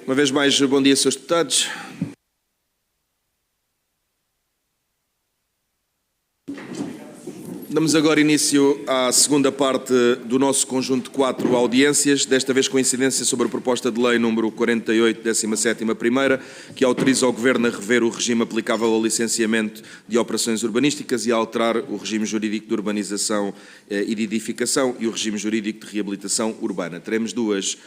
Uma vez mais, bom dia, Srs. Deputados. Damos agora início à segunda parte do nosso conjunto de 4 audiências, desta vez com incidência sobre a proposta de lei número 48, 17ª, que autoriza o Governo a rever o regime aplicável ao licenciamento de operações urbanísticas e a alterar o regime jurídico de urbanização e de edificação e o regime jurídico de reabilitação urbana. Teremos duas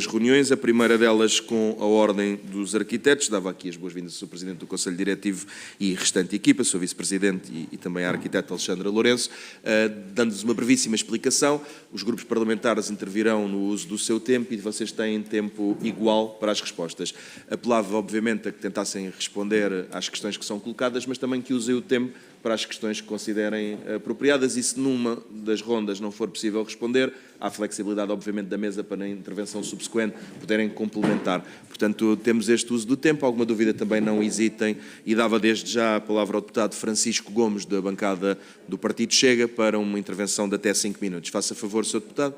reuniões, a primeira delas com a Ordem dos Arquitetos. Dava aqui as boas-vindas ao Sr. Presidente do Conselho Diretivo e restante equipa, Sr. Vice-Presidente e também à Arquiteta Alexandra Lourenço, dando-nos uma brevíssima explicação. Os grupos parlamentares intervirão no uso do seu tempo e vocês têm tempo igual para as respostas. Apelava, obviamente, a que tentassem responder às questões que são colocadas, mas também que usem o tempo para as questões que considerem apropriadas e se numa das rondas não for possível responder, há flexibilidade, obviamente, da mesa para na intervenção subsequente poderem complementar. Portanto, temos este uso do tempo. Alguma dúvida também não hesitem e dava desde já a palavra ao deputado Francisco Gomes, da bancada do Partido Chega, para uma intervenção de até 5 minutos. Faça favor, Sr. Deputado.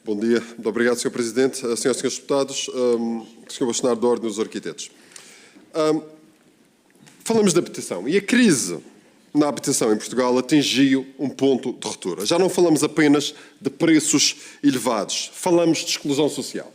Bom dia. Muito obrigado, Sr. Presidente. Senhoras e senhores deputados, Sr. Bastonário da Ordem dos Arquitetos. Falamos da habitação e a crise na habitação em Portugal atingiu um ponto de ruptura. Já não falamos apenas de preços elevados, falamos de exclusão social.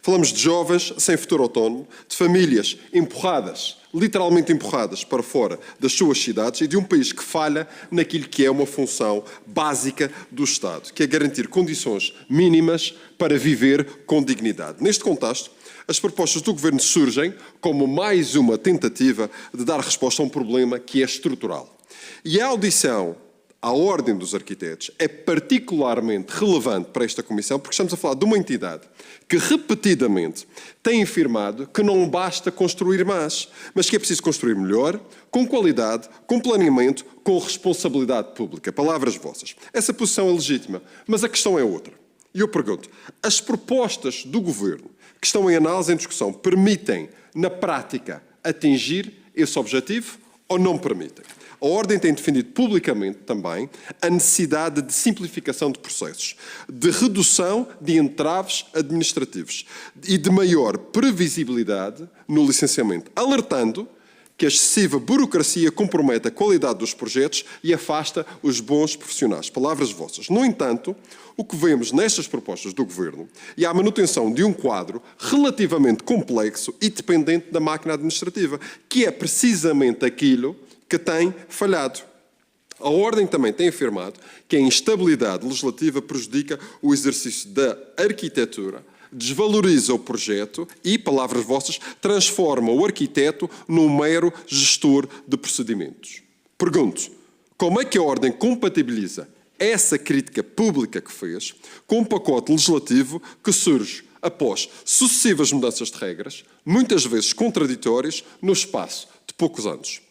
Falamos de jovens sem futuro autónomo, de famílias empurradas, literalmente empurradas para fora das suas cidades e de um país que falha naquilo que é uma função básica do Estado, que é garantir condições mínimas para viver com dignidade. Neste contexto, as propostas do Governo surgem como mais uma tentativa de dar resposta a um problema que é estrutural. E a audição à Ordem dos Arquitetos é particularmente relevante para esta Comissão porque estamos a falar de uma entidade que repetidamente tem afirmado que não basta construir mais, mas que é preciso construir melhor, com qualidade, com planeamento, com responsabilidade pública. Palavras vossas. Essa posição é legítima, mas a questão é outra. E eu pergunto, as propostas do Governo que estão em análise, em discussão, permitem, na prática, atingir esse objetivo ou não permitem? A Ordem tem defendido publicamente também a necessidade de simplificação de processos, de redução de entraves administrativos e de maior previsibilidade no licenciamento, alertando que a excessiva burocracia compromete a qualidade dos projetos e afasta os bons profissionais. Palavras vossas. No entanto, o que vemos nestas propostas do Governo é a manutenção de um quadro relativamente complexo e dependente da máquina administrativa, que é precisamente aquilo que tem falhado. A Ordem também tem afirmado que a instabilidade legislativa prejudica o exercício da arquitetura, desvaloriza o projeto e, palavras vossas, transforma o arquiteto num mero gestor de procedimentos. Pergunto, como é que a Ordem compatibiliza essa crítica pública que fez com um pacote legislativo que surge após sucessivas mudanças de regras, muitas vezes contraditórias, no espaço de poucos anos?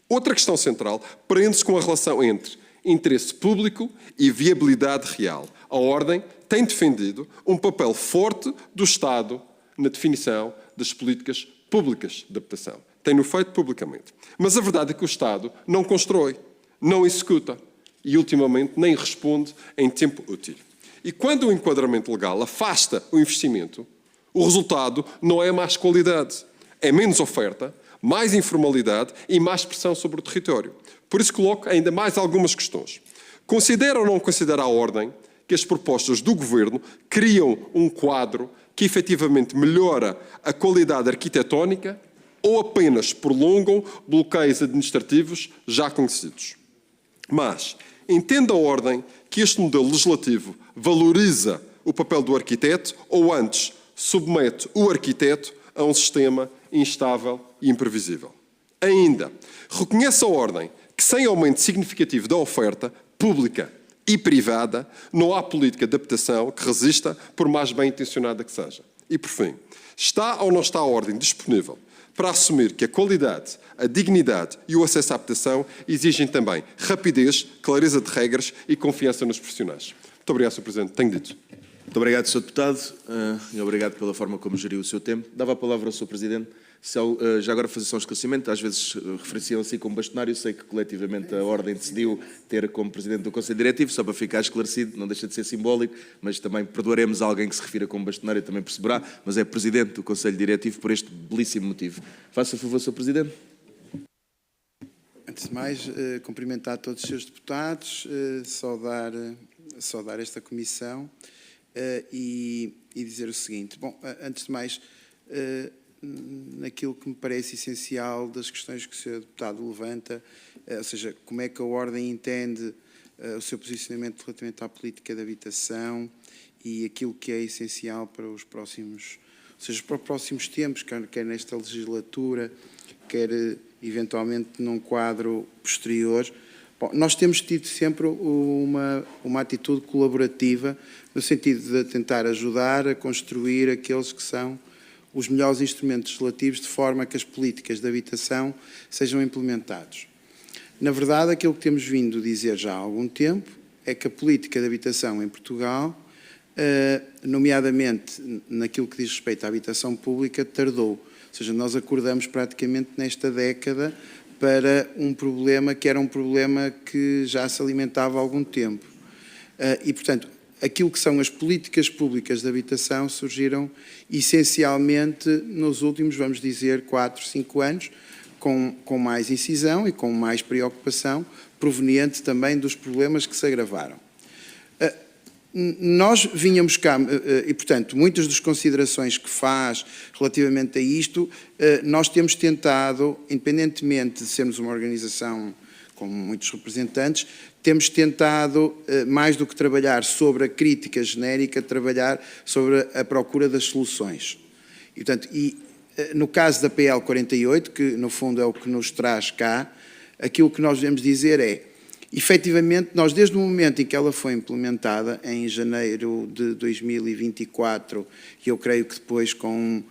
Outra questão central prende-se com a relação entre interesse público e viabilidade real. A Ordem tem defendido um papel forte do Estado na definição das políticas públicas de habitação. Tem-no feito publicamente. Mas a verdade é que o Estado não constrói, não executa e, ultimamente, nem responde em tempo útil. E quando o enquadramento legal afasta o investimento, o resultado não é mais qualidade, é menos oferta, mais informalidade e mais pressão sobre o território. Por isso coloco ainda mais algumas questões. Considera ou não considera a Ordem que as propostas do Governo criam um quadro que efetivamente melhora a qualidade arquitetónica ou apenas prolongam bloqueios administrativos já conhecidos? Mas entenda a Ordem que este modelo legislativo valoriza o papel do arquiteto ou antes submete o arquiteto a um sistema instável e imprevisível. Ainda, reconhece a Ordem que sem aumento significativo da oferta pública e privada, não há política de habitação que resista, por mais bem intencionada que seja. E, por fim, está ou não está a Ordem disponível para assumir que a qualidade, a dignidade e o acesso à habitação exigem também rapidez, clareza de regras e confiança nos profissionais? Muito obrigado, Sr. Presidente. Tenho dito. Muito obrigado, Sr. Deputado, e obrigado pela forma como geriu o seu tempo. Dava a palavra ao Sr. Presidente Já agora fazer só um esclarecimento, às vezes referenciam-se como bastonário, sei que coletivamente a Ordem decidiu ter como Presidente do Conselho Diretivo, só para ficar esclarecido, não deixa de ser simbólico, mas também perdoaremos alguém que se refira como bastonário, também perceberá, mas é Presidente do Conselho Diretivo por este belíssimo motivo. Faça a favor, Sr. Presidente. Antes de mais, cumprimentar todos os seus deputados, saudar esta comissão e dizer o seguinte. Bom, antes de mais, naquilo que me parece essencial das questões que o Sr. Deputado levanta, ou seja, como é que a Ordem entende o seu posicionamento relativamente à política de habitação e aquilo que é essencial para os próximos, ou seja, para os próximos tempos, quer nesta legislatura, quer eventualmente num quadro posterior. Bom, nós temos tido sempre uma atitude colaborativa no sentido de tentar ajudar a construir aqueles que são os melhores instrumentos legislativos de forma que as políticas de habitação sejam implementados. Na verdade, aquilo que temos vindo a dizer já há algum tempo é que a política de habitação em Portugal, nomeadamente naquilo que diz respeito à habitação pública, tardou. Ou seja, nós acordamos praticamente nesta década para um problema que era um problema que já se alimentava há algum tempo. E, portanto, aquilo que são as políticas públicas de habitação surgiram essencialmente nos últimos, vamos dizer, 4, 5 anos, com mais incisão e com mais preocupação, proveniente também dos problemas que se agravaram. Nós vínhamos cá, e portanto, muitas das considerações que faz relativamente a isto, nós temos tentado, independentemente de sermos uma organização com muitos representantes, temos tentado, mais do que trabalhar sobre a crítica genérica, trabalhar sobre a procura das soluções. E, portanto, no caso da PL 48, que no fundo é o que nos traz cá, aquilo que nós devemos dizer é, efetivamente, nós desde o momento em que ela foi implementada, em janeiro de 2024, e eu creio que depois com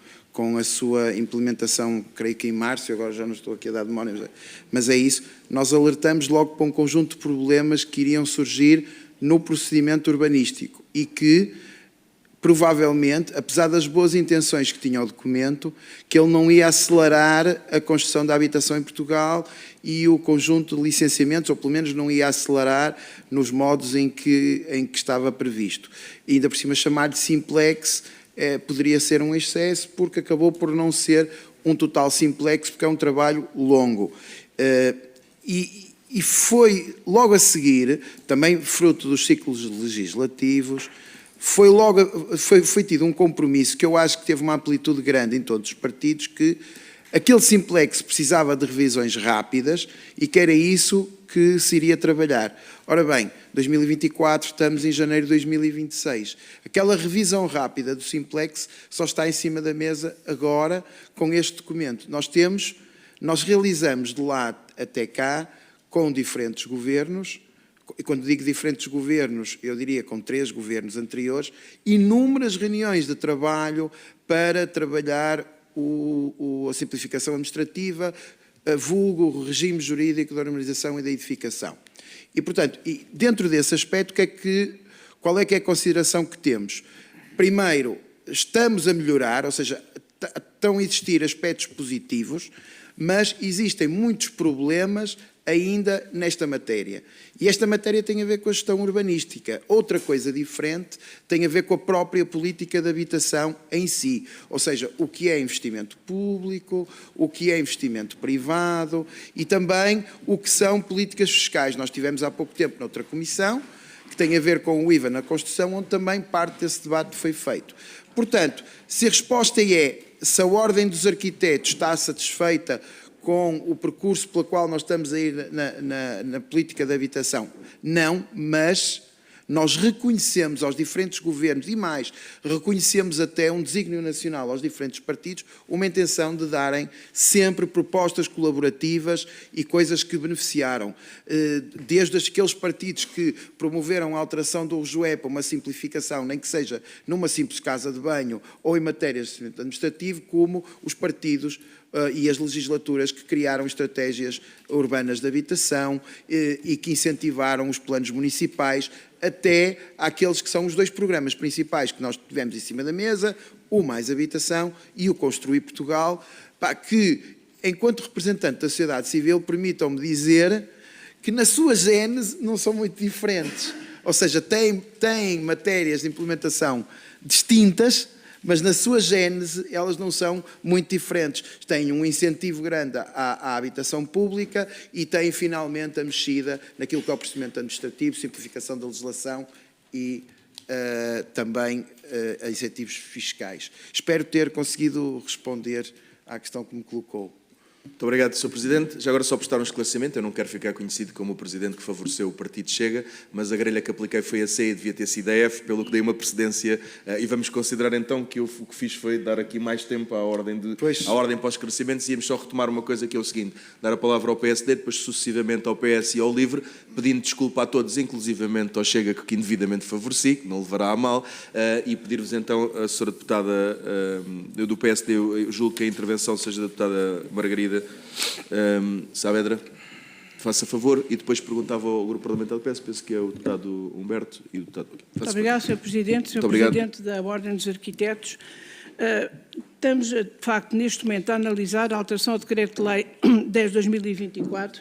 a sua implementação, creio que em março, agora já não estou aqui a dar demónios, mas é isso, nós alertamos logo para um conjunto de problemas que iriam surgir no procedimento urbanístico e que, provavelmente, apesar das boas intenções que tinha o documento, que ele não ia acelerar a construção da habitação em Portugal e o conjunto de licenciamentos, ou pelo menos não ia acelerar nos modos em que estava previsto. E ainda por cima chamar-lhe simplex poderia ser um excesso, porque acabou por não ser um total simplex, porque é um trabalho longo. E foi logo a seguir, também fruto dos ciclos legislativos, foi tido um compromisso que eu acho que teve uma amplitude grande em todos os partidos, que aquele simplex precisava de revisões rápidas e que era isso que se iria trabalhar. Ora bem, 2024, estamos em janeiro de 2026. Aquela revisão rápida do simplex só está em cima da mesa agora com este documento. Nós realizamos de lá até cá, com diferentes governos, e quando digo diferentes governos, eu diria com 3 governos anteriores, inúmeras reuniões de trabalho para trabalhar a simplificação administrativa, vulgo o regime jurídico da normalização e da edificação. E, portanto, dentro desse aspecto, qual é que é a consideração que temos? Primeiro, estamos a melhorar, ou seja, estão a existir aspectos positivos, mas existem muitos problemas ainda nesta matéria. E esta matéria tem a ver com a gestão urbanística. Outra coisa diferente tem a ver com a própria política de habitação em si. Ou seja, o que é investimento público, o que é investimento privado e também o que são políticas fiscais. Nós tivemos há pouco tempo noutra comissão, que tem a ver com o IVA na construção, onde também parte desse debate foi feito. Portanto, se a resposta se a Ordem dos Arquitetos está satisfeita com o percurso pelo qual nós estamos a ir na política de habitação, não, mas nós reconhecemos aos diferentes governos e mais, reconhecemos até um desígnio nacional aos diferentes partidos, uma intenção de darem sempre propostas colaborativas e coisas que beneficiaram. Desde aqueles partidos que promoveram a alteração do RJUE para uma simplificação, nem que seja numa simples casa de banho ou em matérias de procedimento administrativo, como os partidos e as legislaturas que criaram estratégias urbanas de habitação e que incentivaram os planos municipais, até àqueles que são os 2 programas principais que nós tivemos em cima da mesa, o Mais Habitação e o Construir Portugal, pá, que, enquanto representante da sociedade civil, permitam-me dizer que na sua gênese não são muito diferentes. Ou seja, têm matérias de implementação distintas, mas na sua gênese elas não são muito diferentes. Têm um incentivo grande à habitação pública e têm finalmente a mexida naquilo que é o procedimento administrativo, simplificação da legislação e também a incentivos fiscais. Espero ter conseguido responder à questão que me colocou. Muito obrigado, Sr. Presidente. Já agora só prestar um esclarecimento. Eu não quero ficar conhecido como o Presidente que favoreceu o Partido Chega, mas a grelha que apliquei foi a C e devia ter sido a F, pelo que dei uma precedência. E vamos considerar então que o que fiz foi dar aqui mais tempo à ordem para os esclarecimentos. E íamos só retomar uma coisa que é o seguinte: dar a palavra ao PSD, depois sucessivamente ao PS e ao LIVRE, pedindo desculpa a todos, inclusivamente ao Chega, que indevidamente favoreci, que não levará a mal, e pedir-vos então, a Sra. Deputada do PSD, eu julgo que a intervenção seja da Deputada Margarida Saavedra, faça favor, e depois perguntava ao Grupo Parlamentar do PS, penso que é o Deputado Humberto e o Deputado... Muito obrigado, Sr. Presidente. Sr. Presidente da Ordem dos Arquitetos. Estamos, de facto, neste momento a analisar a alteração ao Decreto-Lei 10/2024,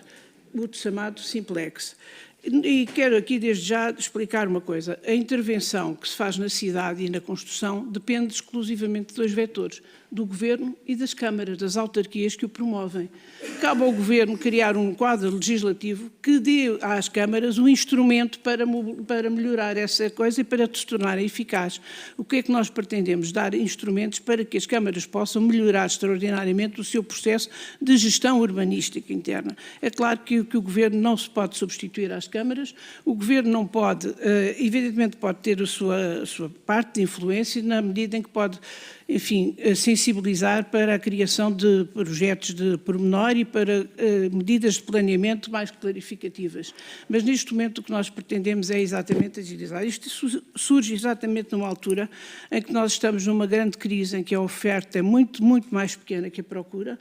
o chamado Simplex. E quero aqui, desde já, explicar uma coisa. A intervenção que se faz na cidade e na construção depende exclusivamente de dois vetores, do Governo e das câmaras, das autarquias que o promovem. Cabe ao Governo criar um quadro legislativo que dê às câmaras um instrumento para melhorar essa coisa e para se tornar eficaz. O que é que nós pretendemos? Dar instrumentos para que as câmaras possam melhorar extraordinariamente o seu processo de gestão urbanística interna. É claro que o Governo não se pode substituir às câmaras, o Governo não pode, evidentemente pode ter a sua parte de influência na medida em que pode, enfim, sensibilizar para a criação de projetos de pormenor e para medidas de planeamento mais clarificativas. Mas neste momento o que nós pretendemos é exatamente agilizar. Isto surge exatamente numa altura em que nós estamos numa grande crise, em que a oferta é muito, muito mais pequena que a procura.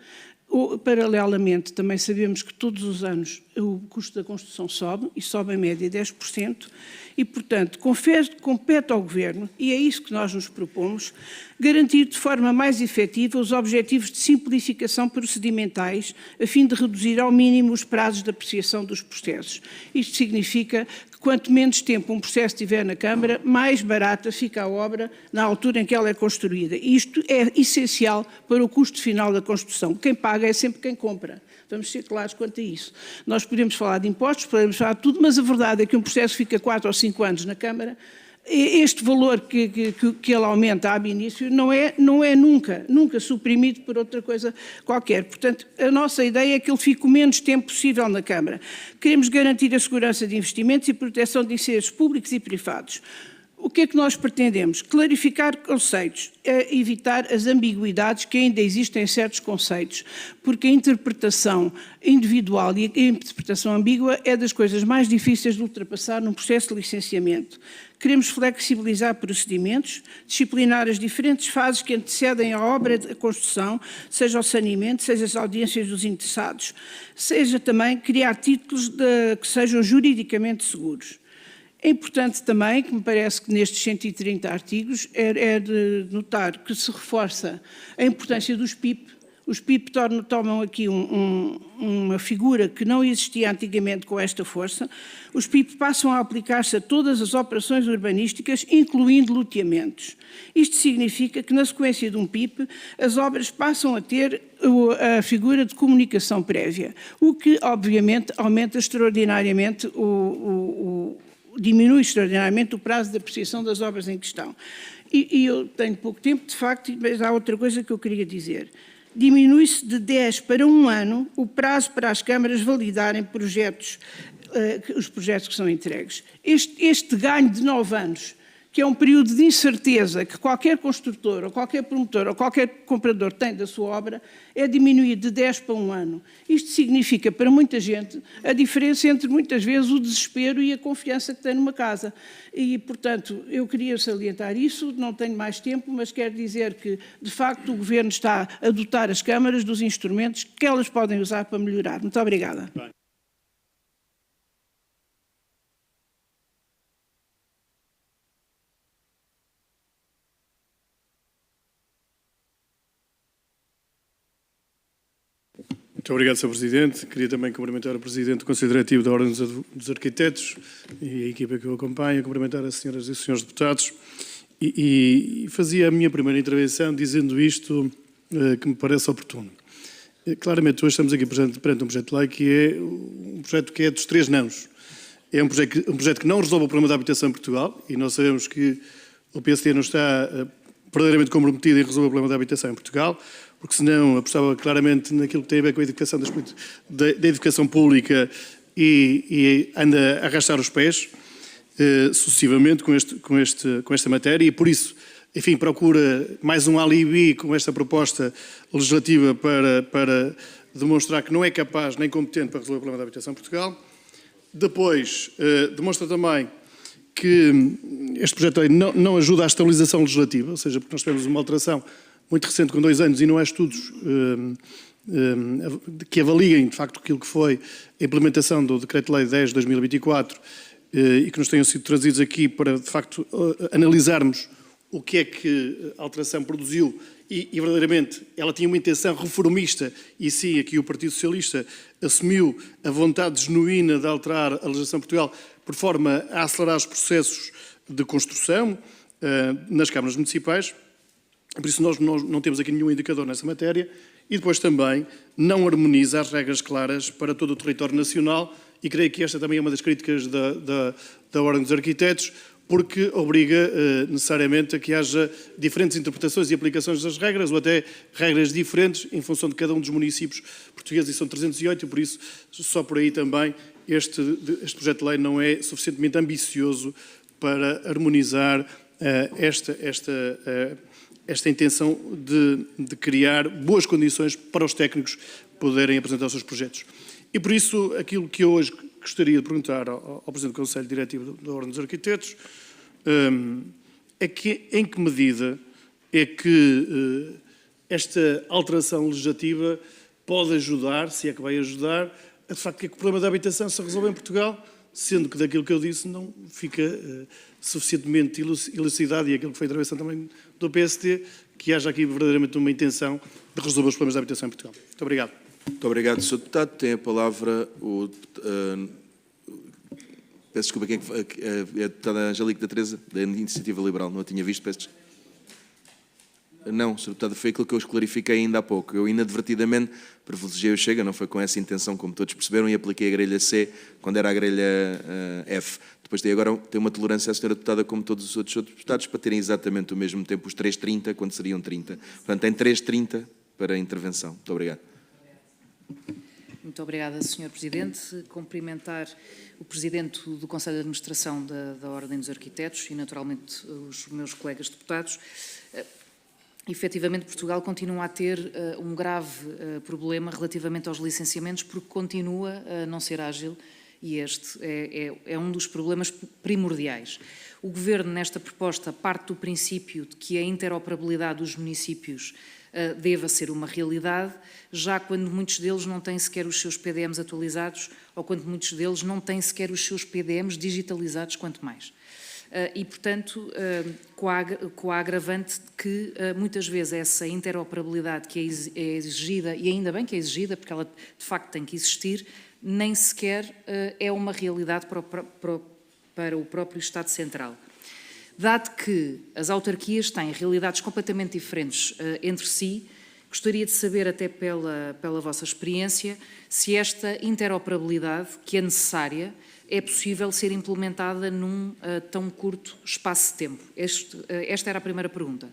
Paralelamente, também sabemos que todos os anos o custo da construção sobe, e sobe em média 10%, e, portanto, compete ao Governo, e é isso que nós nos propomos, garantir de forma mais efetiva os objetivos de simplificação procedimentais, a fim de reduzir ao mínimo os prazos de apreciação dos processos. Isto significa que quanto menos tempo um processo tiver na Câmara, mais barata fica a obra na altura em que ela é construída. E isto é essencial para o custo final da construção. Quem paga é sempre quem compra. Vamos ser claros quanto a isso. Nós podemos falar de impostos, podemos falar de tudo, mas a verdade é que um processo fica 4 ou 5 anos na Câmara. Este valor que ele aumenta ab início não é nunca suprimido por outra coisa qualquer. Portanto, a nossa ideia é que ele fique o menos tempo possível na Câmara. Queremos garantir a segurança de investimentos e proteção de interesses públicos e privados. O que é que nós pretendemos? Clarificar conceitos, evitar as ambiguidades que ainda existem em certos conceitos, porque a interpretação individual e a interpretação ambígua é das coisas mais difíceis de ultrapassar num processo de licenciamento. Queremos flexibilizar procedimentos, disciplinar as diferentes fases que antecedem a obra de construção, seja o saneamento, seja as audiências dos interessados, seja também criar títulos que sejam juridicamente seguros. É importante também, que me parece que nestes 130 artigos, é de notar que se reforça a importância dos PIP. Os PIP tomam aqui uma figura que não existia antigamente com esta força. Os PIP passam a aplicar-se a todas as operações urbanísticas, incluindo loteamentos. Isto significa que, na sequência de um PIP, as obras passam a ter a figura de comunicação prévia, o que, obviamente, aumenta extraordinariamente diminui extraordinariamente o prazo de apreciação das obras em questão. E eu tenho pouco tempo, de facto, mas há outra coisa que eu queria dizer. Diminui-se de 10 para 1 ano o prazo para as câmaras validarem os projetos que são entregues. Este ganho de 9 anos, que é um período de incerteza que qualquer construtor, ou qualquer promotor, ou qualquer comprador tem da sua obra, é diminuído de 10 para 1 ano. Isto significa, para muita gente, a diferença entre, muitas vezes, o desespero e a confiança que tem numa casa. E, portanto, eu queria salientar isso, não tenho mais tempo, mas quero dizer que, de facto, o Governo está a dotar as câmaras dos instrumentos que elas podem usar para melhorar. Muito obrigada. Muito obrigado, Sr. Presidente. Queria também cumprimentar o Presidente do Conselho Diretivo da Ordem dos Arquitetos e a equipa que o acompanha, cumprimentar as senhoras e os senhores deputados. E fazia a minha primeira intervenção dizendo isto que me parece oportuno. Claramente, hoje estamos aqui perante um projeto de lei que é um projeto que é dos 3 nãos. É um projeto que não resolve o problema da habitação em Portugal, e nós sabemos que o PSD não está verdadeiramente comprometido em resolver o problema da habitação em Portugal, porque senão apostava claramente naquilo que tem a ver com a edificação da edificação pública e anda a arrastar os pés sucessivamente com esta matéria, e por isso, enfim, procura mais um alibi com esta proposta legislativa para demonstrar que não é capaz nem competente para resolver o problema da habitação em Portugal. Depois, demonstra também que este projeto de lei não ajuda à estabilização legislativa, ou seja, porque nós tivemos uma alteração muito recente, com 2 anos, e não há estudos que avaliem, de facto, aquilo que foi a implementação do Decreto-Lei 10 de 2024 e que nos tenham sido trazidos aqui para, de facto, analisarmos o que é que a alteração produziu e verdadeiramente ela tinha uma intenção reformista e sim, aqui o Partido Socialista assumiu a vontade genuína de alterar a legislação de Portugal por forma a acelerar os processos de construção nas câmaras municipais. Por isso nós não temos aqui nenhum indicador nessa matéria e depois também não harmoniza as regras claras para todo o território nacional e creio que esta também é uma das críticas da Ordem dos Arquitetos, porque obriga necessariamente a que haja diferentes interpretações e aplicações das regras, ou até regras diferentes em função de cada um dos municípios portugueses, e são 308, e por isso, só por aí também, este projeto de lei não é suficientemente ambicioso para harmonizar esta intenção de criar boas condições para os técnicos poderem apresentar os seus projetos. E por isso, aquilo que eu hoje gostaria de perguntar ao Presidente do Conselho Diretivo da Ordem dos Arquitetos é que, em que medida é que esta alteração legislativa pode ajudar, se é que vai ajudar, a de facto que o problema da habitação se resolve em Portugal, sendo que daquilo que eu disse não fica suficientemente elucidado, e aquilo que foi a intervenção também do PSD, que haja aqui verdadeiramente uma intenção de resolver os problemas da habitação em Portugal. Muito obrigado. Muito obrigado, Sr. Deputado. Tem a palavra o... peço desculpa, quem é a deputada Angélica da Teresa, da Iniciativa Liberal. Não a tinha visto, peço desculpa. Não, Sr. Deputado, foi aquilo que eu esclarifiquei ainda há pouco. Eu inadvertidamente privilegiei o Chega, não foi com essa intenção, como todos perceberam, e apliquei a grelha C quando era a grelha F. Depois agora tem uma tolerância à Sra. Deputada, como todos os outros deputados, para terem exatamente o mesmo tempo, os 3,30, quando seriam 30. Portanto, tem 3,30 para a intervenção. Muito obrigado. Muito obrigada, Sr. Presidente. Cumprimentar o Presidente do Conselho de Administração da Ordem dos Arquitetos e, naturalmente, os meus colegas deputados. Efetivamente, Portugal continua a ter um grave problema relativamente aos licenciamentos, porque continua a não ser ágil, e este é um dos problemas primordiais. O Governo, nesta proposta, parte do princípio de que a interoperabilidade dos municípios deva ser uma realidade, já quando muitos deles não têm sequer os seus PDMs atualizados, ou quando muitos deles não têm sequer os seus PDMs digitalizados, quanto mais. E, portanto, com a agravante de que muitas vezes essa interoperabilidade que é exigida, e ainda bem que é exigida, porque ela de facto tem que existir, nem sequer é uma realidade para o próprio Estado Central. Dado que as autarquias têm realidades completamente diferentes entre si, gostaria de saber, até pela vossa experiência, se esta interoperabilidade, que é necessária, é possível ser implementada num tão curto espaço de tempo. Esta era a primeira pergunta.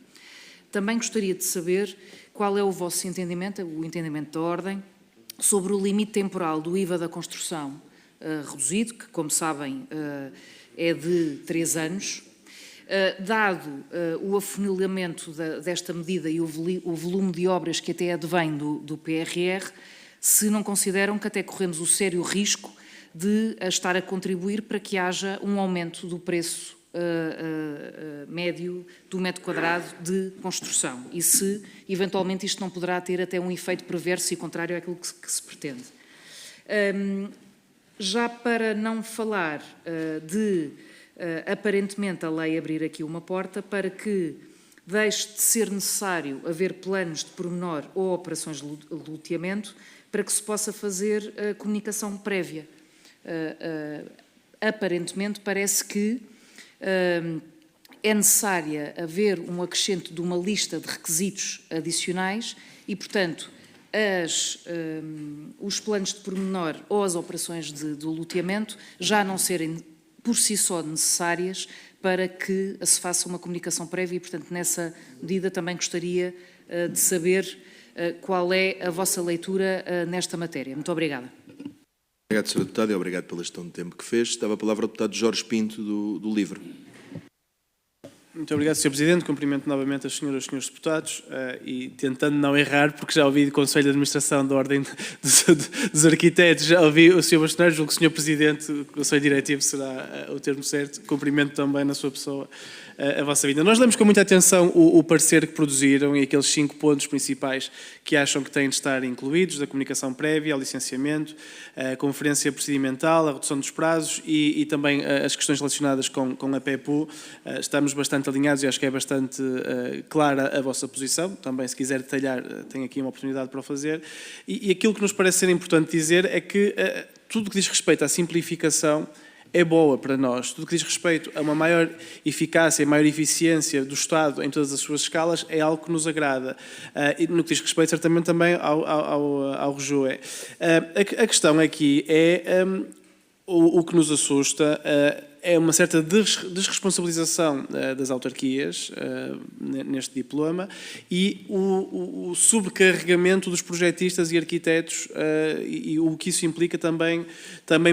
Também gostaria de saber qual é o vosso entendimento, o entendimento da Ordem, sobre o limite temporal do IVA da construção reduzido, que, como sabem, é de 3 anos. Dado o afunilamento desta medida e o volume de obras que até advém do PRR, se não consideram que até corremos o sério risco de estar a contribuir para que haja um aumento do preço médio do metro quadrado de construção, e se, eventualmente, isto não poderá ter até um efeito perverso e contrário àquilo que se pretende. Já para não falar aparentemente a lei abrir aqui uma porta para que deixe de ser necessário haver planos de pormenor ou operações de loteamento para que se possa fazer a comunicação prévia. Aparentemente, parece que é necessária haver um acrescento de uma lista de requisitos adicionais e, portanto, os planos de pormenor ou as operações de loteamento já não serem por si só necessárias para que se faça uma comunicação prévia e, portanto, nessa medida também gostaria de saber qual é a vossa leitura nesta matéria. Muito obrigada. Obrigado, Sr. Deputado, e obrigado pela gestão de tempo que fez. Estava a palavra ao Deputado Jorge Pinto, do LIVRE. Muito obrigado, Sr. Presidente. Cumprimento novamente as senhoras e os senhores deputados e tentando não errar, porque já ouvi do Conselho de Administração da Ordem dos Arquitetos, já ouvi o Sr. Bastoneiro, julgo que o Sr. Presidente, o Conselho Diretivo será o termo certo. Cumprimento também na sua pessoa a vossa vida. Nós lemos com muita atenção o parecer que produziram e aqueles 5 pontos principais que acham que têm de estar incluídos, da comunicação prévia, ao licenciamento, a conferência procedimental, a redução dos prazos e também as questões relacionadas com a PEPU. Estamos bastante alinhados e acho que é bastante clara a vossa posição. Também, se quiser detalhar, tenho aqui uma oportunidade para o fazer. E aquilo que nos parece ser importante dizer é que tudo o que diz respeito à simplificação é boa para nós. Tudo o que diz respeito a uma maior eficácia e maior eficiência do Estado em todas as suas escalas é algo que nos agrada. E no que diz respeito, certamente, também ao RJUE. A questão aqui é o que nos assusta é uma certa desresponsabilização das autarquias neste diploma e o subcarregamento dos projetistas e arquitetos e o que isso implica também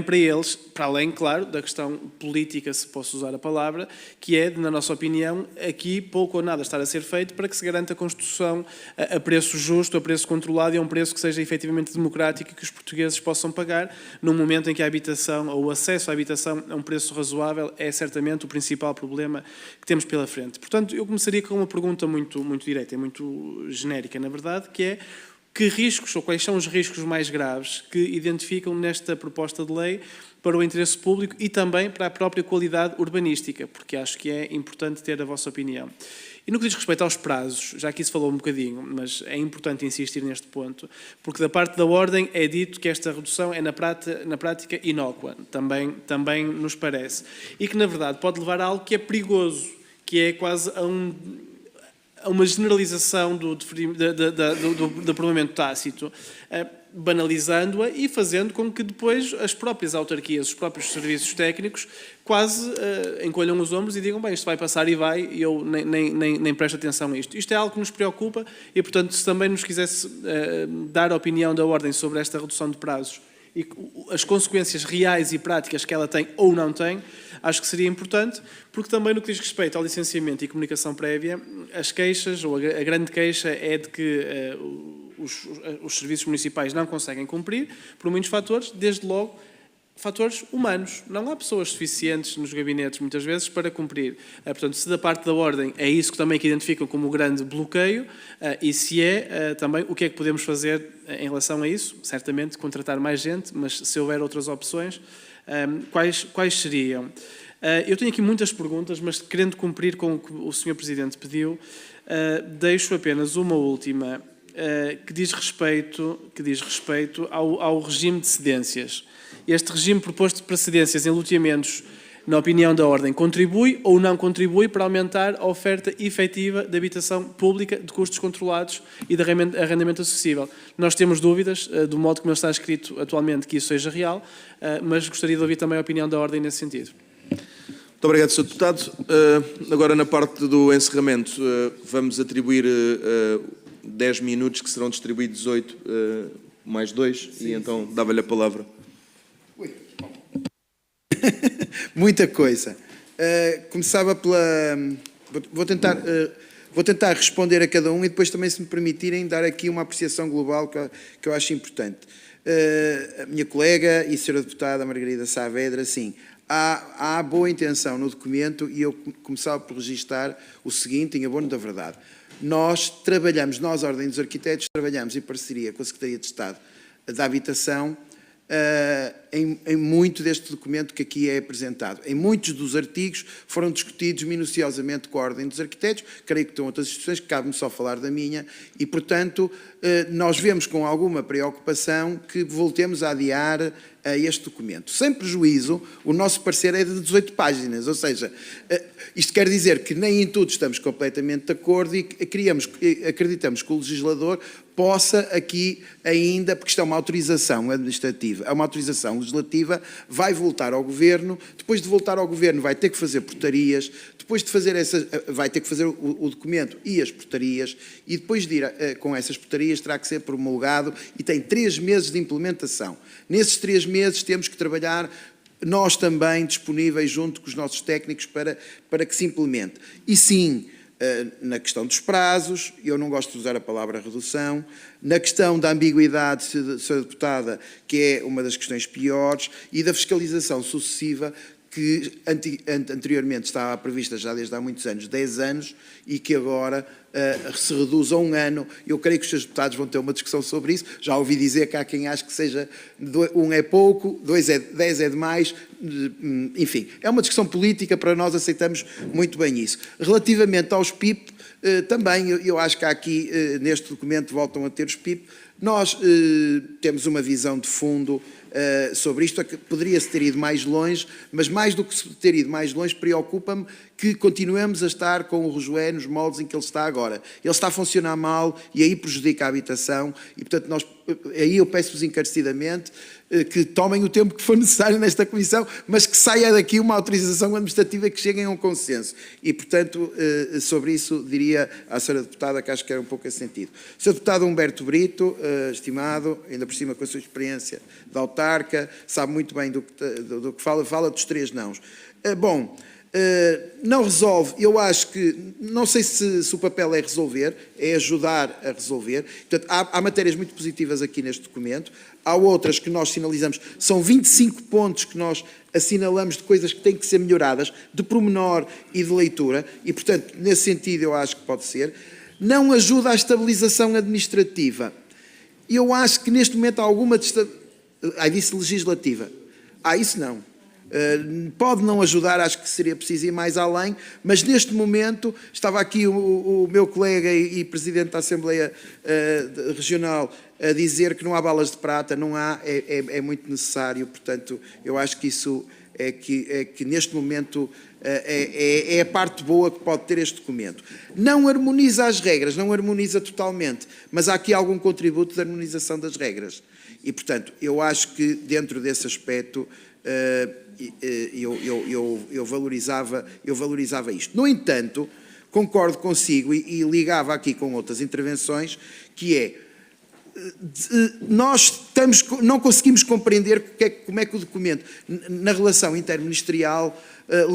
para eles, para além, claro, da questão política, se posso usar a palavra, que é, na nossa opinião, aqui pouco ou nada estar a ser feito para que se garanta a construção a preço justo, a preço controlado e a um preço que seja efetivamente democrático e que os portugueses possam pagar num momento em que a habitação ou o acesso à habitação a um preço razoável é certamente o principal problema que temos pela frente. Portanto, eu começaria com uma pergunta muito direta e muito genérica, na verdade, que é que riscos ou quais são os riscos mais graves que identificam nesta proposta de lei para o interesse público e também para a própria qualidade urbanística, porque acho que é importante ter a vossa opinião. E no que diz respeito aos prazos, já aqui se falou um bocadinho, mas é importante insistir neste ponto, porque da parte da Ordem é dito que esta redução é na prática inócua, também nos parece. E que, na verdade, pode levar a algo que é perigoso, que é quase a uma generalização do prolongamento tácito, banalizando-a e fazendo com que depois as próprias autarquias, os próprios serviços técnicos, quase encolham os ombros e digam, bem, isto vai passar e vai, e eu nem presto atenção a isto. Isto é algo que nos preocupa e, portanto, se também nos quisesse dar a opinião da Ordem sobre esta redução de prazos e as consequências reais e práticas que ela tem ou não tem, acho que seria importante, porque também no que diz respeito ao licenciamento e comunicação prévia, as queixas, ou a grande queixa é de que os serviços municipais não conseguem cumprir, por muitos fatores, desde logo fatores humanos. Não há pessoas suficientes nos gabinetes, muitas vezes, para cumprir. Portanto, se da parte da Ordem é isso que também que identificam como o grande bloqueio, e se é, também, o que é que podemos fazer em relação a isso? Certamente, contratar mais gente, mas se houver outras opções, quais seriam? Eu tenho aqui muitas perguntas, mas querendo cumprir com o que o Sr. Presidente pediu, deixo apenas uma última, que diz respeito ao regime de cedências. Este regime proposto para cedências em loteamentos, na opinião da Ordem, contribui ou não contribui para aumentar a oferta efetiva de habitação pública de custos controlados e de arrendamento acessível? Nós temos dúvidas, do modo como está escrito atualmente, que isso seja real, mas gostaria de ouvir também a opinião da Ordem nesse sentido. Muito obrigado, Sr. Deputado. Agora, na parte do encerramento, vamos atribuir 10 minutos, que serão distribuídos 8 mais 2, e então dava-lhe a palavra. Muita coisa. Começava pela... Vou tentar responder a cada um e depois também, se me permitirem, dar aqui uma apreciação global que eu acho importante. A minha colega e senhora deputada Margarida Saavedra, sim, há boa intenção no documento e eu começava por registar o seguinte, em abono da verdade. Nós, a Ordem dos Arquitetos, trabalhamos em parceria com a Secretaria de Estado da Habitação em muito deste documento que aqui é apresentado. Em muitos dos artigos foram discutidos minuciosamente com a Ordem dos Arquitetos, creio que estão outras instituições, que cabe-me só falar da minha, e, portanto, nós vemos com alguma preocupação que voltemos a adiar a este documento. Sem prejuízo, o nosso parecer é de 18 páginas, ou seja, isto quer dizer que nem em tudo estamos completamente de acordo e acreditamos que o legislador possa aqui ainda, porque isto é uma autorização administrativa, é uma autorização legislativa, vai voltar ao Governo, depois de voltar ao Governo vai ter que fazer portarias, depois de fazer vai ter que fazer o documento e as portarias, e depois de ir com essas portarias terá que ser promulgado e tem 3 meses de implementação. Nesses 3 meses temos que trabalhar nós também disponíveis junto com os nossos técnicos para que se implemente. E sim, na questão dos prazos, eu não gosto de usar a palavra redução, na questão da ambiguidade, Sra. Deputada, que é uma das questões piores, e da fiscalização sucessiva, que anteriormente estava prevista já desde há muitos anos, 10 anos, e que agora se reduz a 1 ano. Eu creio que os seus deputados vão ter uma discussão sobre isso. Já ouvi dizer que há quem ache que seja 1 é pouco, 10 é demais, enfim. É uma discussão política, para nós aceitamos muito bem isso. Relativamente aos PIP, também eu acho que há aqui, neste documento, voltam a ter os PIP. Nós temos uma visão de fundo sobre isto, que poderia-se ter ido mais longe, mas mais do que se ter ido mais longe, preocupa-me que continuemos a estar com o rejoé nos moldes em que ele está agora. Ele está a funcionar mal e aí prejudica a habitação e, portanto, aí eu peço-vos encarecidamente que tomem o tempo que for necessário nesta comissão, mas que saia daqui uma autorização administrativa que cheguem a um consenso. E, portanto, sobre isso diria à Sra. Deputada que acho que era um pouco esse sentido. Sr. Deputado Humberto Brito, estimado, ainda por cima com a sua experiência de autarca, sabe muito bem do que fala dos 3 nãos. Não resolve, eu acho que, não sei se o papel é resolver, é ajudar a resolver. Portanto, há matérias muito positivas aqui neste documento, há outras que nós sinalizamos, são 25 pontos que nós assinalamos de coisas que têm que ser melhoradas, de pormenor e de leitura, e, portanto, nesse sentido eu acho que pode ser. Não ajuda à estabilização administrativa. Eu acho que neste momento há alguma... disse legislativa. Isso não. Pode não ajudar, acho que seria preciso ir mais além, mas neste momento estava aqui o meu colega e presidente da Assembleia Regional a dizer que não há balas de prata, não há, é muito necessário, portanto, eu acho que isso é que neste momento é a parte boa que pode ter este documento. Não harmoniza as regras, não harmoniza totalmente, mas há aqui algum contributo de harmonização das regras. E, portanto, eu acho que dentro desse aspecto eu valorizava isto. No entanto, concordo consigo e ligava aqui com outras intervenções, que é, nós não conseguimos compreender como é que o documento, na relação interministerial,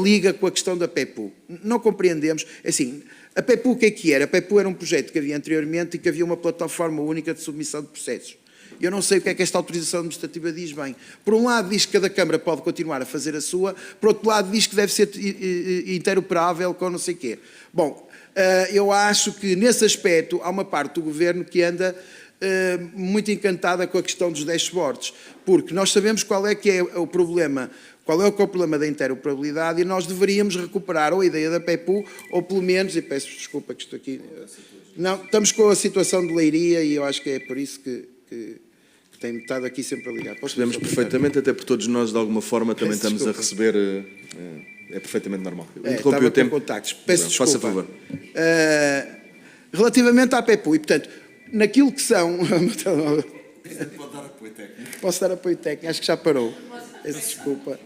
liga com a questão da PEPU. Não compreendemos. Assim, a PEPU o que é que era? A PEPU era um projeto que havia anteriormente e que havia uma plataforma única de submissão de processos. Eu não sei o que é que esta autorização administrativa diz bem. Por um lado diz que cada Câmara pode continuar a fazer a sua, por outro lado diz que deve ser interoperável com não sei o quê. Bom, eu acho que nesse aspecto há uma parte do Governo que anda muito encantada com a questão dos dashboards, porque nós sabemos qual é que é o problema, qual é o problema da interoperabilidade e nós deveríamos recuperar ou a ideia da PEPU ou pelo menos, e peço desculpa que estou aqui... Não, estamos com a situação de Leiria e eu acho que é por isso que tem-me estado aqui sempre a ligar. Percebemos perfeitamente, até por todos nós, de alguma forma, também estamos a receber... É perfeitamente normal. Interrompi o tempo. Contactos. Peço desculpa. Faça favor. Relativamente à PEPU, e portanto, naquilo que são... Pode dar apoio técnico. Posso dar apoio técnico? Acho que já parou. Peço desculpa.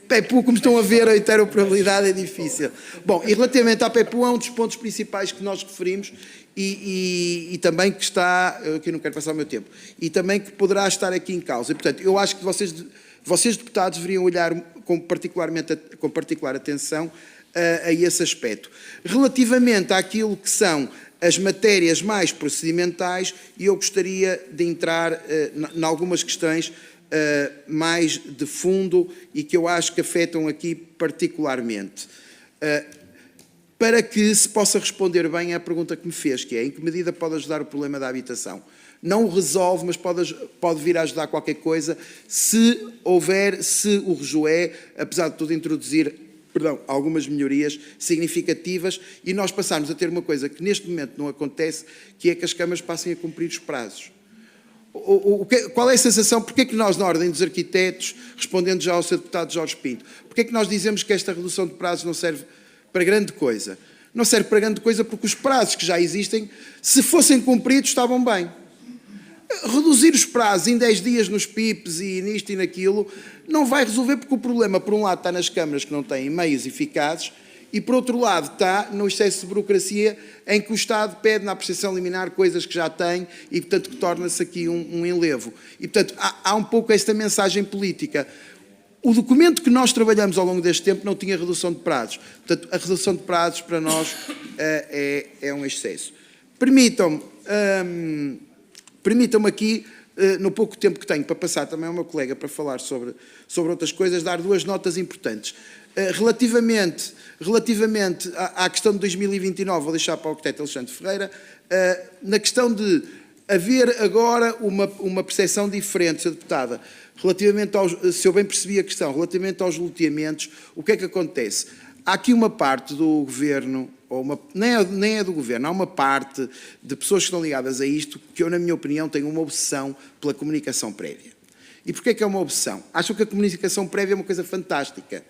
PEPU, como estão a ver, a interoperabilidade é difícil. Bom, e relativamente à PEPU, é um dos pontos principais que nós referimos e também que está, aqui não quero passar o meu tempo, e também que poderá estar aqui em causa. E, portanto, eu acho que vocês deputados, deveriam olhar com particular atenção a esse aspecto. Relativamente àquilo que são as matérias mais procedimentais, eu gostaria de entrar em algumas questões mais de fundo e que eu acho que afetam aqui particularmente. Para que se possa responder bem à pergunta que me fez, que é em que medida pode ajudar o problema da habitação? Não o resolve, mas pode vir a ajudar qualquer coisa se o REJUE, apesar de tudo, introduzir algumas melhorias significativas e nós passarmos a ter uma coisa que neste momento não acontece, que é que as câmaras passem a cumprir os prazos. Qual é a sensação? Porquê é que nós, na Ordem dos Arquitetos, respondendo já ao Sr. Deputado Jorge Pinto, porquê é que nós dizemos que esta redução de prazos não serve para grande coisa? Não serve para grande coisa porque os prazos que já existem, se fossem cumpridos, estavam bem. Reduzir os prazos em 10 dias nos PIPs e nisto e naquilo não vai resolver, porque o problema, por um lado, está nas câmaras que não têm meios eficazes e, por outro lado, está no excesso de burocracia em que o Estado pede na apreciação liminar coisas que já tem e, portanto, que torna-se aqui um enlevo. E, portanto, há um pouco esta mensagem política. O documento que nós trabalhamos ao longo deste tempo não tinha redução de prazos. Portanto, a redução de prazos, para nós, é um excesso. Permitam-me aqui, no pouco tempo que tenho para passar também ao meu colega para falar sobre outras coisas, dar duas notas importantes. Relativamente à questão de 2029, vou deixar para o arquiteto Alexandre Ferreira, na questão de haver agora uma percepção diferente, Sra. Deputada, relativamente se eu bem percebi a questão, relativamente aos loteamentos, o que é que acontece? Há aqui uma parte do Governo, nem é do Governo, há uma parte de pessoas que estão ligadas a isto que eu, na minha opinião, tenho uma obsessão pela comunicação prévia. E porquê é que é uma obsessão? Acham que a comunicação prévia é uma coisa fantástica.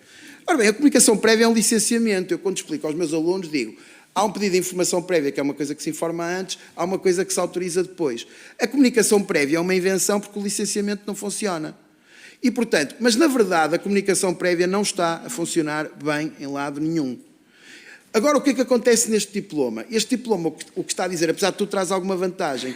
Ora bem, a comunicação prévia é um licenciamento. Eu, quando explico aos meus alunos, digo, há um pedido de informação prévia, que é uma coisa que se informa antes, há uma coisa que se autoriza depois. A comunicação prévia é uma invenção porque o licenciamento não funciona. E, portanto, mas na verdade a comunicação prévia não está a funcionar bem em lado nenhum. Agora, o que é que acontece neste diploma? Este diploma, o que está a dizer, apesar de tu traz alguma vantagem,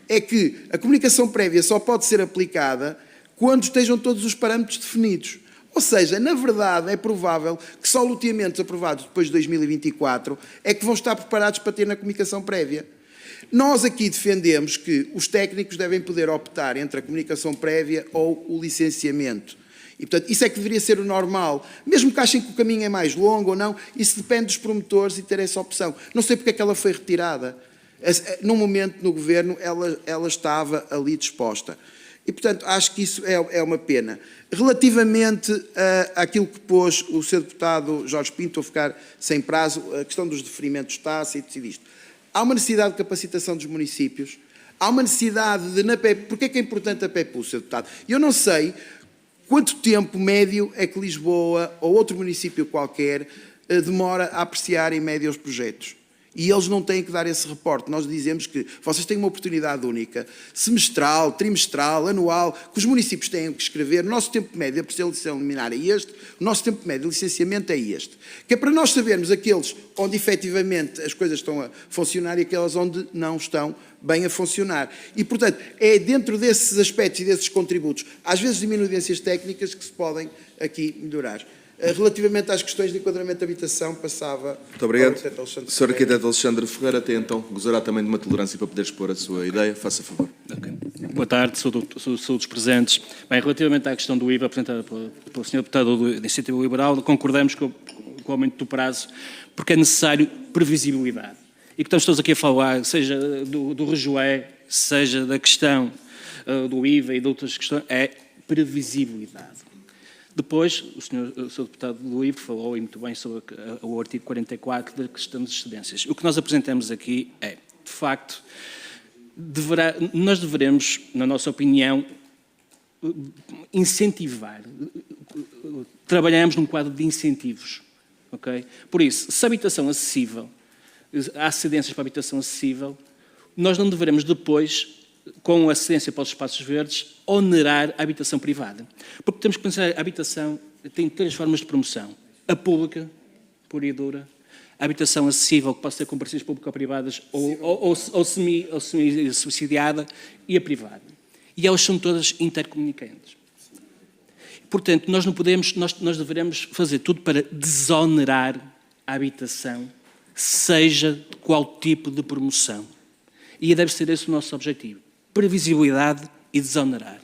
é que a comunicação prévia só pode ser aplicada quando estejam todos os parâmetros definidos. Ou seja, na verdade, é provável que só loteamentos aprovados depois de 2024 é que vão estar preparados para ter na comunicação prévia. Nós aqui defendemos que os técnicos devem poder optar entre a comunicação prévia ou o licenciamento. E, portanto, isso é que deveria ser o normal. Mesmo que achem que o caminho é mais longo ou não, isso depende dos promotores e ter essa opção. Não sei porque é que ela foi retirada. Num momento, no Governo, ela estava ali disposta. E, portanto, acho que isso é uma pena. Relativamente àquilo que pôs o Sr. Deputado Jorge Pinto, a ficar sem prazo, a questão dos deferimentos tácitos e disto. Há uma necessidade de capacitação dos municípios, há uma necessidade de... Porquê é que é importante a PEPU, Sr. Deputado? Eu não sei quanto tempo médio é que Lisboa ou outro município qualquer demora a apreciar em média os projetos. E eles não têm que dar esse reporte. Nós dizemos que vocês têm uma oportunidade única, semestral, trimestral, anual, que os municípios têm que escrever. O nosso tempo médio de apreciação liminar é este, o nosso tempo médio de licenciamento é este. Que é para nós sabermos aqueles onde efetivamente as coisas estão a funcionar e aquelas onde não estão bem a funcionar. E, portanto, é dentro desses aspectos e desses contributos, às vezes de minudências técnicas, que se podem aqui melhorar. Relativamente às questões de enquadramento de habitação, passava... Muito obrigado. Sr. Arquiteto Alexandre Ferreira, até então, gozará também de uma tolerância para poder expor a sua ideia. Faça favor. Okay. Boa tarde, sou dos presentes. Bem, relativamente à questão do IVA apresentada pelo Sr. Deputado da Iniciativa Liberal, concordamos com o aumento do prazo, porque é necessário previsibilidade. E que estamos todos aqui a falar, seja do REJUE, seja da questão do IVA e de outras questões, é previsibilidade. Depois, o Sr. Deputado do IVA falou, e muito bem, sobre o artigo 44 da questão das excedências. O que nós apresentamos aqui é, de facto, nós deveremos, na nossa opinião, incentivar, trabalhamos num quadro de incentivos, ok? Por isso, se a habitação acessível, há cedências para a habitação acessível, nós não deveremos depois, com a cedência para os espaços verdes, onerar a habitação privada. Porque temos que pensar, a habitação tem três formas de promoção. A pública, pura e dura, a habitação acessível, que pode ser com parcerias público-privadas ou semi-subsidiada, e a privada. E elas são todas intercomunicantes. Portanto, nós não podemos, nós deveremos fazer tudo para desonerar a habitação, seja de qual tipo de promoção. E deve ser esse o nosso objetivo. Previsibilidade e desonerar.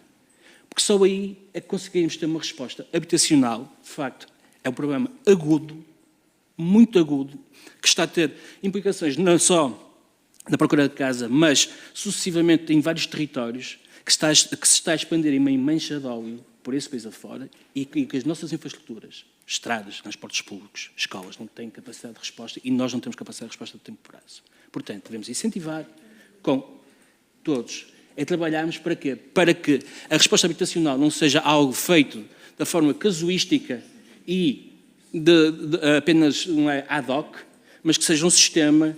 Porque só aí é que conseguimos ter uma resposta habitacional. De facto, é um problema agudo, muito agudo, que está a ter implicações não só da procura de casa, mas sucessivamente em vários territórios, que se está a expandir em meio mancha de óleo por esse país afora e que as nossas infraestruturas, estradas, transportes públicos, escolas, não têm capacidade de resposta e nós não temos capacidade de resposta de tempo prazo. Portanto, devemos incentivar com todos é trabalharmos para quê? Para que a resposta habitacional não seja algo feito da forma casuística e apenas não é ad hoc, mas que seja um sistema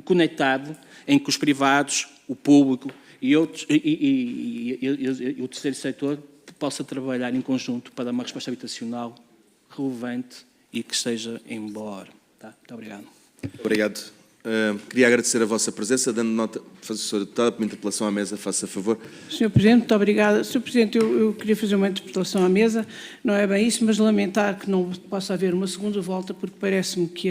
conectado em que os privados, o público e outros e o terceiro setor possa trabalhar em conjunto para dar uma resposta habitacional relevante e que esteja em boa hora. Tá? Muito obrigado. Obrigado. Queria agradecer a vossa presença, dando nota, Sr. Deputado, por uma interpelação à mesa, faça favor. Sr. Presidente, muito obrigada. Sr. Presidente, eu queria fazer uma interpelação à mesa, não é bem isso, mas lamentar que não possa haver uma segunda volta, porque parece-me que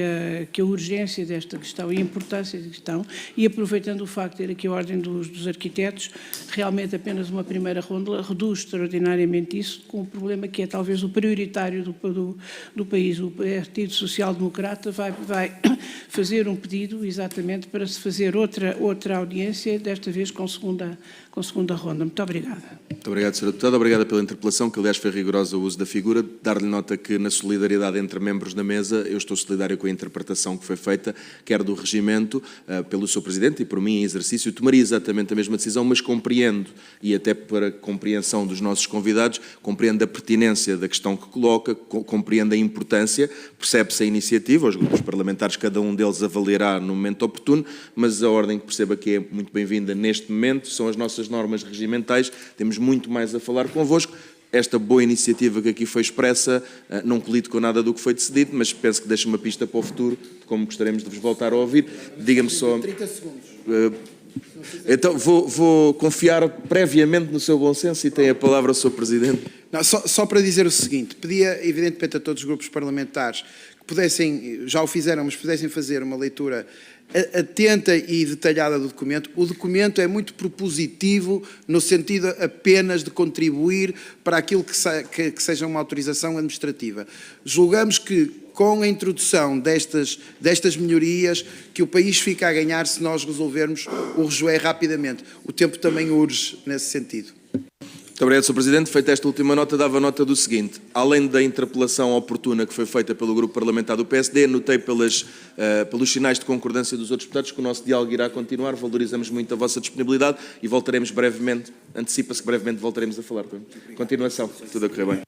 a urgência desta questão e a importância da questão, e aproveitando o facto de ter aqui a Ordem dos Arquitetos, realmente apenas uma primeira ronda reduz extraordinariamente isso, com o problema que é talvez o prioritário do país. O Partido Social Democrata vai fazer um pedido exatamente para se fazer outra audiência, desta vez com segunda ronda. Muito obrigada. Muito obrigado, Sr. Deputado. Obrigada pela interpelação, que aliás foi rigorosa o uso da figura. Dar-lhe nota que na solidariedade entre membros da mesa, eu estou solidário com a interpretação que foi feita, quer do regimento, pelo Sr. Presidente e por mim em exercício. Tomaria exatamente a mesma decisão, mas compreendo, e até para compreensão dos nossos convidados, compreendo a pertinência da questão que coloca, compreendo a importância, percebe-se a iniciativa, os grupos parlamentares, cada um deles avaliará no momento oportuno, mas a ordem que perceba que é muito bem-vinda neste momento são as nossas normas regimentais. Temos muito mais a falar convosco. Esta boa iniciativa que aqui foi expressa não colide com nada do que foi decidido, mas penso que deixa uma pista para o futuro, de como gostaríamos de vos voltar a ouvir. Diga-me só... 30 segundos. Então, vou confiar previamente no seu bom senso e tem a palavra o Sr. Presidente. Não, só para dizer o seguinte, pedia evidentemente a todos os grupos parlamentares que pudessem, já o fizeram, mas pudessem fazer uma leitura atenta e detalhada do documento. O documento é muito propositivo no sentido apenas de contribuir para aquilo que seja uma autorização administrativa. Julgamos que com a introdução destas melhorias que o país fica a ganhar se nós resolvermos o rejoé rapidamente. O tempo também urge nesse sentido. Muito obrigado, Sr. Presidente. Feita esta última nota, dava nota do seguinte. Além da interpelação oportuna que foi feita pelo Grupo Parlamentar do PSD, notei pelos sinais de concordância dos outros deputados que o nosso diálogo irá continuar. Valorizamos muito a vossa disponibilidade e voltaremos brevemente, antecipa-se que brevemente voltaremos a falar. Continuação. Tudo a correr bem.